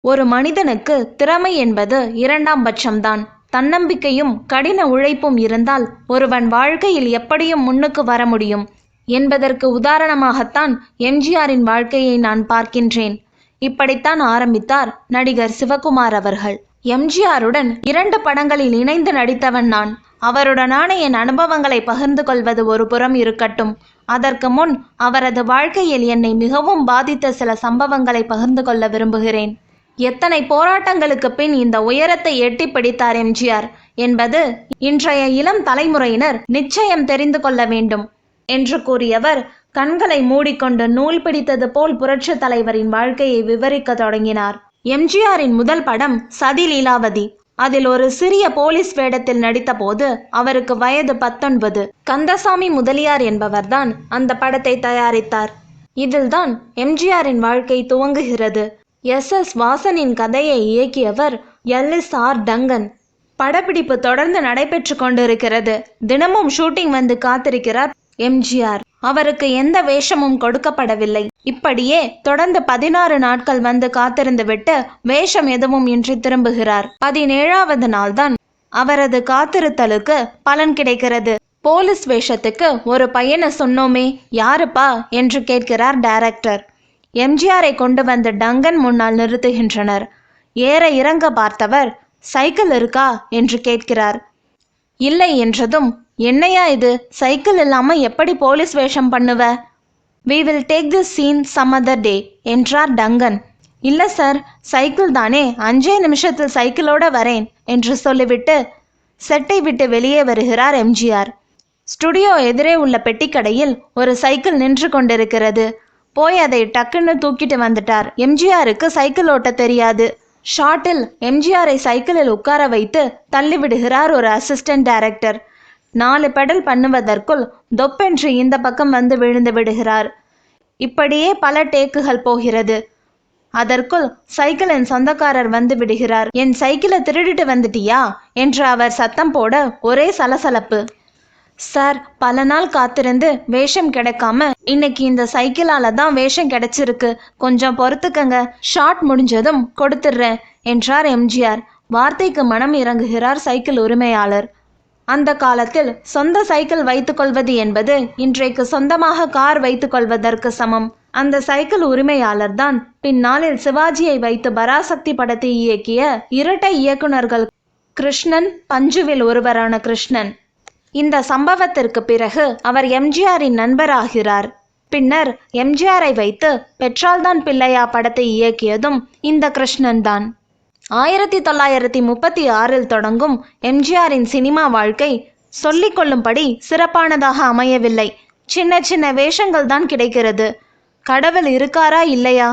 ஒரு மனிதனுக்கு திறமை என்பது இரண்டாம் பட்சம்தான். தன்னம்பிக்கையும் கடின உழைப்பும் இருந்தால் ஒருவன் வாழ்க்கையில் எப்படியும் முன்னுக்கு வர முடியும் என்பதற்கு உதாரணமாகத்தான் எம்ஜிஆரின் வாழ்க்கையை நான் பார்க்கின்றேன். இப்படித்தான் ஆரம்பித்தார் நடிகர் சிவகுமார் அவர்கள். எம்ஜிஆருடன் 2 படங்களில் இணைந்து நடித்தவன் நான். அவருடனான என் அனுபவங்களை பகிர்ந்து கொள்வது ஒரு புறம் இருக்கட்டும், அதற்கு முன் அவரது வாழ்க்கையில் என்னை மிகவும் பாதித்த சில சம்பவங்களை பகிர்ந்து கொள்ள விரும்புகிறேன். எத்தனை போராட்டங்களுக்கு பின் இந்த உயரத்தை எட்டி பிடித்தார் எம்ஜிஆர் என்பது இன்றைய இளம் தலைமுறையினர் நிச்சயம் தெரிந்து கொள்ள வேண்டும் என்று கூறியவர் கண்களை மூடிக்கொண்டு நூல் பிடித்தது போல் புரட்சி தலைவரின் வாழ்க்கையை விவரிக்க தொடங்கினார். எம்ஜிஆரின் முதல் படம் சதி லீலாவதி. அதில் ஒரு சிறிய போலீஸ் வேடத்தில் நடித்த போது அவருக்கு வயது 19. கந்தசாமி முதலியார் என்பவர்தான் அந்த படத்தை தயாரித்தார். இதில்தான் எம்ஜிஆரின் வாழ்க்கை துவங்குகிறது. எஸ் வாசனின் கதையை இயக்கியவர் எல்.எஸ்.ஆர். டங்கன். படப்பிடிப்பு தொடர்ந்து நடைபெற்று கொண்டிருக்கிறது. தினமும் ஷூட்டிங் வந்து காத்திருக்கிறார் எம்ஜிஆர். அவருக்கு எந்த வேஷமும் கொடுக்கப்படவில்லை. இப்படியே தொடர்ந்து 16 நாட்கள் வந்து காத்திருந்து விட்டு வேஷம் எதுவும் இன்றி திரும்புகிறார். 17வது நாள்தான் அவரது காத்திருத்தலுக்கு பலன் கிடைக்கிறது. போலீஸ் வேஷத்துக்கு ஒரு பையனை சொன்னோமே, யாருப்பா என்று கேட்கிறார் டைரக்டர். எம்ஜிஆரை கொண்டு வந்து டங்கன் முன்னால் நிறுத்துகின்றனர். ஏற இறங்க பார்த்தவர் சைக்கிள் இருக்கா என்று கேட்கிறார். இல்லை என்றதும், என்னையா இது, சைக்கிள் இல்லாம எப்படி போலீஸ் வேஷம் பண்ணுவ? We will take this scene some other day என்றார் டங்கன். இல்லை சார், சைக்கிள் தானே, 5 நிமிஷத்தில் சைக்கிளோட வரேன் என்று சொல்லிவிட்டு செட்டை விட்டு வெளியே வருகிறார் எம்ஜிஆர். ஸ்டுடியோ எதிரே உள்ள பெட்டிக்கடையில் ஒரு சைக்கிள் நின்று கொண்டிருக்கிறது. போய் அதை டக்குன்னு தூக்கிட்டு வந்துட்டார். எம்ஜிஆருக்கு சைக்கிள் ஓட்ட தெரியாது. ஷாட்டில் எம்ஜிஆரை சைக்கிளில் உட்கார வைத்து தள்ளிவிடுகிறார் ஒரு அசிஸ்டன்ட் டைரக்டர். 4 பெடல் பண்ணுவதற்குள் தொப்பென்று இந்த பக்கம் வந்து விழுந்து விடுகிறார். இப்படியே பல டேக்குகள் போகிறது. அதற்குள் சைக்கிளின் சொந்தக்காரர் வந்து விடுகிறார். என் சைக்கிளை திருடிட்டு வந்துட்டியா என்று அவர் சத்தம் போட ஒரே சலசலப்பு. சார், பல நாள் காத்திருந்து வேஷம் கிடைக்காம இன்னைக்கு இந்த சைக்கிளால தான் வேஷம் கிடைச்சிருக்கு, கொஞ்சம் பொறுத்துக்கங்க, ஷாட் முடிஞ்சதும் கொடுத்துடுறேன் என்றார் எம்ஜிஆர். வார்த்தைக்கு மனம் இறங்குகிறார் சைக்கிள் உரிமையாளர். அந்த காலத்தில் சொந்த சைக்கிள் வைத்துக்கொள்வது என்பது இன்றைக்கு சொந்தமாக கார் வைத்துக்கொள்வதற்கு சமம். அந்த சைக்கிள் உரிமையாளர் தான் பின்னாளில் சிவாஜியை வைத்து பராசக்தி படத்தை இயக்கிய இரட்டை இயக்குனர்கள் கிருஷ்ணன், பஞ்சுவில் ஒருவரான கிருஷ்ணன். இந்த சம்பவத்திற்கு பிறகு அவர் எம்ஜிஆரின் நண்பராகிறார். பின்னர் எம்ஜிஆரை வைத்து பெற்றால்தான் பிள்ளையா படத்தை இயக்கியதும் இந்த கிருஷ்ணன் தான். 1936 தொடங்கும் எம்ஜிஆரின் சினிமா வாழ்க்கை சொல்லிக்கொள்ளும்படி சிறப்பானதாக அமையவில்லை. சின்ன சின்ன வேஷங்கள் தான் கிடைக்கிறது. கடவுள் இருக்காரா இல்லையா,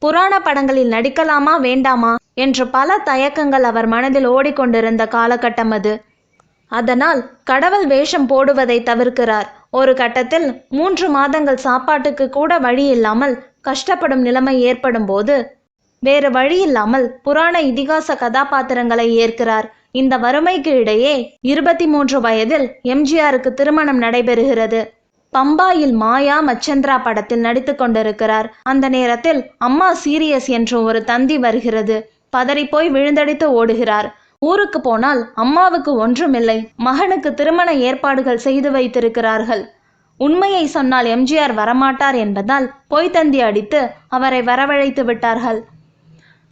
புராண படங்களில் நடிக்கலாமா வேண்டாமா என்று பல தயக்கங்கள் அவர் மனதில் ஓடிக்கொண்டிருந்த காலகட்டம் அது. அதனால் கடவுள் வேஷம் போடுவதை தவிர்க்கிறார். ஒரு கட்டத்தில் 3 மாதங்கள் சாப்பாட்டுக்கு கூட வழி இல்லாமல் கஷ்டப்படும் நிலைமை ஏற்படும் போது வேறு வழி இல்லாமல் புராண இதிகாச கதாபாத்திரங்களை ஏற்கிறார். இந்த வறுமைக்கு இடையே 23 வயதில் எம்ஜிஆருக்கு திருமணம் நடைபெறுகிறது. பம்பாயில் மாயா மச்சந்திரா படத்தில் நடித்து கொண்டிருக்கிறார். அந்த நேரத்தில் அம்மா சீரியஸ் என்று ஒரு தந்தி வருகிறது. பதறிப்போய் விழுந்தடித்து ஓடுகிறார். ஊருக்கு போனால் அம்மாவுக்கு ஒன்றுமில்லை, மகனுக்கு திருமண ஏற்பாடுகள் செய்து வைத்திருக்கிறார்கள். உண்மையை சொன்னால் எம்ஜிஆர் வரமாட்டார் என்பதால் பொய் தந்தி அடித்து அவரை வரவழைத்து விட்டார்கள்.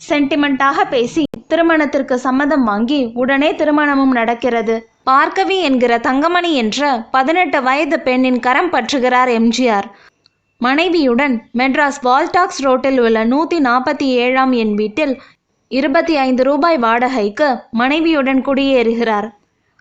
சென்டிமெண்டாக பேசி திருமணத்திற்கு சம்மதம் வாங்கி உடனே திருமணமும் நடக்கிறது. பார்க்கவி என்கிற தங்கமணி என்ற 18 வயது பெண்ணின் கரம் பற்றுகிறார் எம்ஜிஆர். மனைவியுடன் மெட்ராஸ் வால்டாக்ஸ் ரோட்டில் உள்ள 147ஆம் எண் வீட்டில் 25 ரூபாய் வாடகைக்கு மனைவியுடன் குடியேறுகிறார்.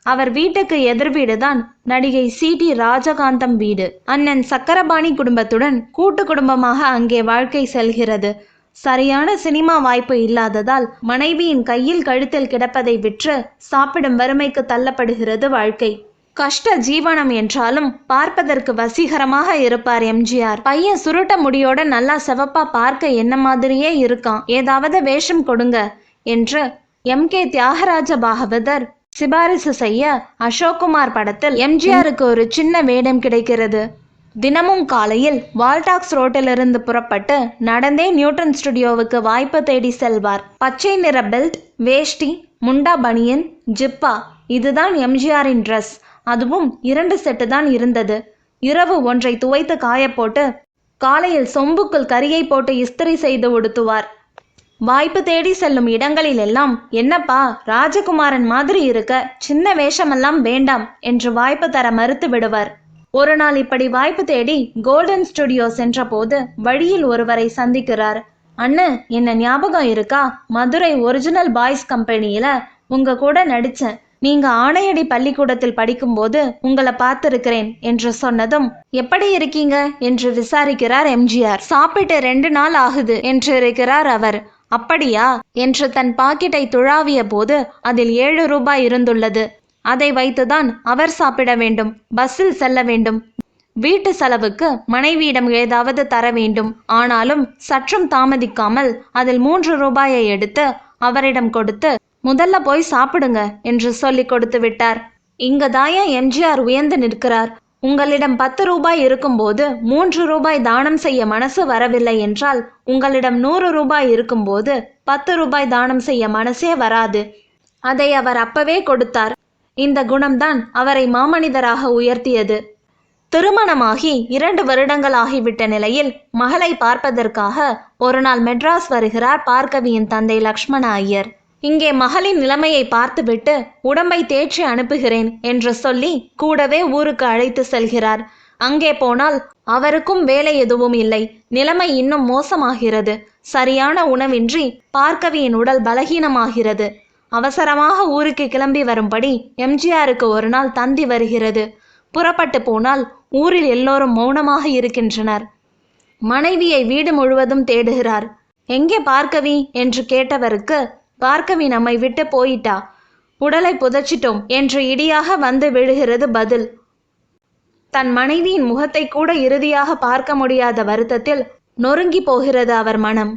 அவர் வீட்டுக்கு எதிர் வீடுதான் நடிகை சி.டி. ராஜகாந்தம் வீடு. அண்ணன் சக்கரபாணி குடும்பத்துடன் கூட்டு குடும்பமாக அங்கே வாழ்க்கை செல்கிறது. சரியான சினிமா வாய்ப்பு இல்லாததால் மனைவியின் கையில் கழுத்தில் கிடப்பதை விற்று சாப்பிடும் வறுமைக்கு தள்ளப்படுகிறது வாழ்க்கை. கஷ்ட ஜீவனம் என்றாலும் பார்ப்பதற்கு வசீகரமாக இருப்பார் எம்ஜிஆர். பையன் சுருட்ட முடியோட நல்லா செவப்பா பார்க்க என்ன மாதிரியே இருக்கான், ஏதாவது வேஷம் கொடுங்க என்று M.K. தியாகராஜ பாகவதர் சிபாரிசு செய்ய அசோக்குமார் படத்தில் எம்ஜிஆருக்கு ஒரு சின்ன வேடம் கிடைக்கிறது. தினமும் காலையில் வால்டாக்ஸ் ரோட்டிலிருந்து புறப்பட்டு நடந்தே நியூட்டன் ஸ்டுடியோவுக்கு வாய்ப்பு தேடி செல்வார். பச்சை நிற பெல்ட், வேஷ்டி, முண்டா பனியன், ஜிப்பா, இதுதான் எம்ஜிஆரின் ட்ரெஸ். அதுவும் 2 செட்டு தான் இருந்தது. இரவு ஒன்றை துவைத்து காயப்போட்டு காலையில் சொம்புக்குள் கரியை போட்டு இஸ்திரி செய்து உடுத்துவார். வாய்ப்பு தேடி செல்லும் இடங்களில் எல்லாம், என்னப்பா ராஜகுமாரன் மாதிரி இருக்க, சின்ன வேஷமெல்லாம் வேண்டாம் என்று வாய்ப்பு தர மறுத்து விடுவர். ஒரு நாள் இப்படி வாய்ப்பு தேடி கோல்டன் ஸ்டுடியோ சென்ற போது வழியில் ஒருவரை சந்திக்கிறார். அண்ணு, என்ன ஞாபகம் இருக்கா? மதுரை ஒரிஜினல் பாய்ஸ் கம்பெனியில உங்க கூட நடிச்சேன். நீங்க ஆணையடி பள்ளிக்கூடத்தில் படிக்கும்போது உங்களை பார்த்திருக்கிறேன் என்று சொன்னதும், எப்படி இருக்கீங்க என்று விசாரிக்கிறார் எம்ஜிஆர். சாப்பிட்டு 2 நாள் ஆகுது என்று இருக்கிறார் அவர். அப்படியா என்று தன் பாக்கெட்டை துழாவிய போது அதில் 7 ரூபாய் இருந்துள்ளது. அதை வைத்துதான் அவர் சாப்பிட வேண்டும், பஸ்ஸில் செல்ல வேண்டும், வீட்டு செலவுக்கு மனைவியிடம் ஏதாவது தர வேண்டும். ஆனாலும் சற்றும் தாமதிக்காமல் அதில் 3 ரூபாயை எடுத்து அவரிடம் கொடுத்து, முதல்ல போய் சாப்பிடுங்க என்று சொல்லி கொடுத்து விட்டார். இங்கதாயா எம்ஜிஆர் உயர்ந்து நிற்கிறார். உங்களிடம் 10 ரூபாய் இருக்கும்போது 3 ரூபாய் தானம் செய்ய மனசு வரவில்லை என்றால், உங்களிடம் 100 ரூபாய் இருக்கும்போது 10 ரூபாய் தானம் செய்ய மனசே வராது. அதை அவர் அப்பவே கொடுத்தார். இந்த குணம்தான் அவரை மாமனிதராக உயர்த்தியது. திருமணமாகி 2 வருடங்கள் ஆகிவிட்ட நிலையில் மகளை பார்ப்பதற்காக ஒரு நாள் மெட்ராஸ் வருகிறார் பார்க்கவியின் தந்தை லக்ஷ்மண ஐயர். இங்கே மகளின் நிலைமையை பார்த்துவிட்டு உடம்பை தேய்ச்சி அனுப்புகிறேன் என்று சொல்லி கூடவே ஊருக்கு அழைத்து செல்கிறார். அங்கே போனால் அவருக்கும் வேலை எதுவும் இல்லை. நிலைமை இன்னும் மோசமாகிறது. சரியான உணவின்றி பார்க்கவியின் உடல் பலகீனமாகிறது. அவசரமாக ஊருக்கு கிளம்பி வரும்படி எம்ஜிஆருக்கு ஒரு நாள் தந்தி வருகிறது. புறப்பட்டு போனால் ஊரில் எல்லோரும் மௌனமாக இருக்கின்றனர். மனைவியை வீடு முழுவதும் தேடுகிறார். எங்கே பார்க்கவி என்று கேட்டவருக்கு, பார்க்கவி நம்மை விட்டு போயிட்டா, உடலை புதைச்சிட்டோம் என்று இடியாக வந்து விழுகிறது பதில். தன் மனைவியின் முகத்தை கூட இறுதியாக பார்க்க முடியாத வருத்தத்தில் நொறுங்கி போகிறது அவர் மனம்.